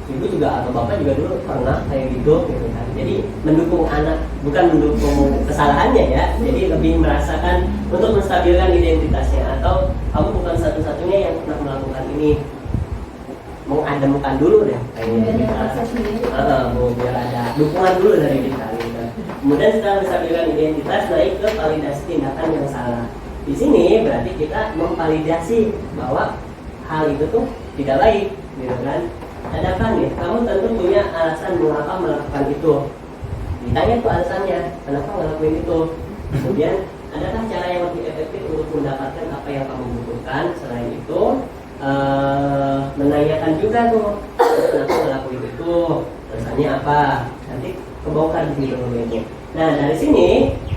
Ibu juga atau bapak juga dulu pernah kayak gitu kan. Jadi mendukung anak, bukan mendukung kesalahannya ya. Jadi lebih merasakan untuk menstabilkan identitasnya. Atau kamu bukan satu-satunya yang pernah melakukan ini, mengademkan dulu deh kayaknya kita, biar ada dukungan dulu dari kita gitu. Kemudian setelah menstabilkan identitas, naik ke validasi tindakan yang salah. Di sini berarti kita memvalidasi bahwa hal itu tuh tidak baik gitu kan. Adakah nih, kamu tentu punya alasan mengapa melakukan itu. Ditanya tuh alasannya, kenapa ngelakuin itu. Kemudian, adakah cara yang lebih efektif untuk mendapatkan apa yang kamu butuhkan. Selain itu, menanyakan juga tuh, kenapa ngelakuin itu, alasannya apa. Nanti kebongkar di situ. Nah, dari sini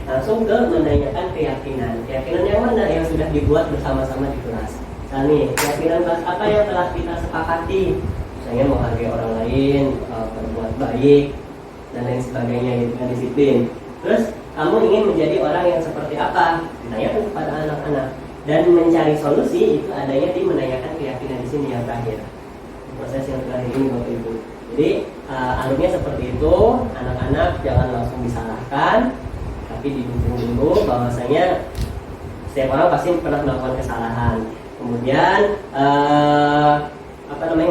langsung ke menanyakan keyakinan. Keyakinan yang mana yang sudah dibuat bersama-sama di kelas. Nah nih, keyakinan kelas apa yang telah kita sepakati. Misalnya menghargai orang lain, berbuat baik, dan lain sebagainya, itu kan disiplin. Terus kamu ingin menjadi orang yang seperti apa? Ditanyakan kepada anak-anak. Dan mencari solusi itu adanya di menanyakan keyakinan di sini yang terakhir. Proses yang terakhir ini Bapak Ibu. Jadi alurnya seperti itu, anak-anak jangan langsung disalahkan, tapi didukung dulu bahwasanya setiap orang pasti pernah melakukan kesalahan. Kemudian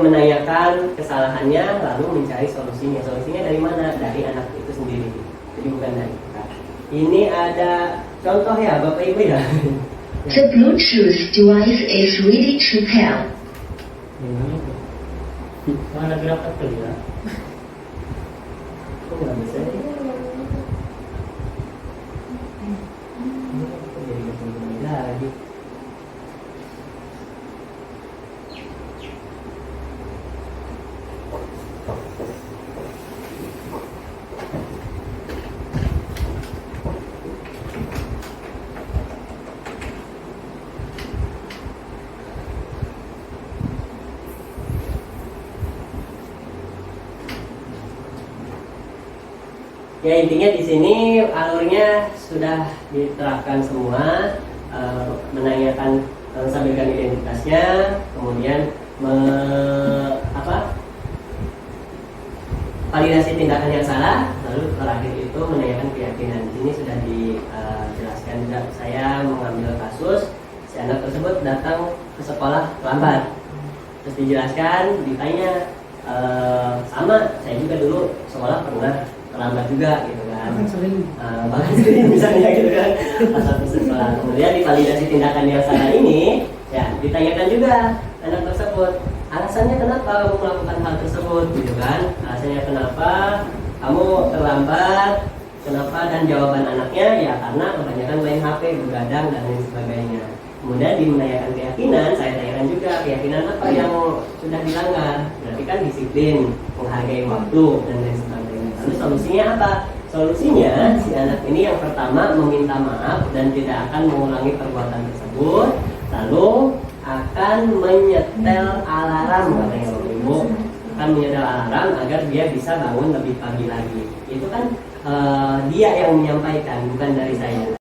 menanyakan kesalahannya, lalu mencari solusinya. Solusinya dari mana? Dari anak itu sendiri. Jadi bukan dari kita. Ini ada contoh ya Bapak Ibu ya.
The Bluetooth device is ready to pair.
Mana berapa kali ya? Kok nggak bisa? Jadi ketemu lagi. Ya intinya di sini alurnya sudah diterapkan semua, menanyakan, menstabilkan identitasnya, kemudian validasi tindakan yang salah, lalu terakhir itu menanyakan keyakinan. Di sini sudah dijelaskan juga. Saya mengambil kasus si anak tersebut datang ke sekolah lambat, terus dijelaskan, ditanya, sama saya juga dulu sekolah pernah terlambat juga gitu kan, bahkan sering misalnya gitu kan, pas satu sekolah. Kemudian divalidasi tindakan yang salah ini, ya ditanyakan juga anak tersebut, alasannya kenapa kamu melakukan hal tersebut gitu kan, alasannya kenapa kamu terlambat, kenapa, dan jawaban anaknya ya karena kebanyakan main HP, begadang dan lain sebagainya. Kemudian menanyakan keyakinan, saya tanyakan juga keyakinan apa yang sudah dilanggar. Berarti kan disiplin, menghargai waktu dan lain sebagainya. Lalu solusinya apa? Solusinya si anak ini yang pertama meminta maaf dan tidak akan mengulangi perbuatan tersebut. Lalu akan menyetel alarm, katanya Bapak Ibu, akan menyetel alarm agar dia bisa bangun lebih pagi lagi. Itu kan dia yang menyampaikan, bukan dari saya.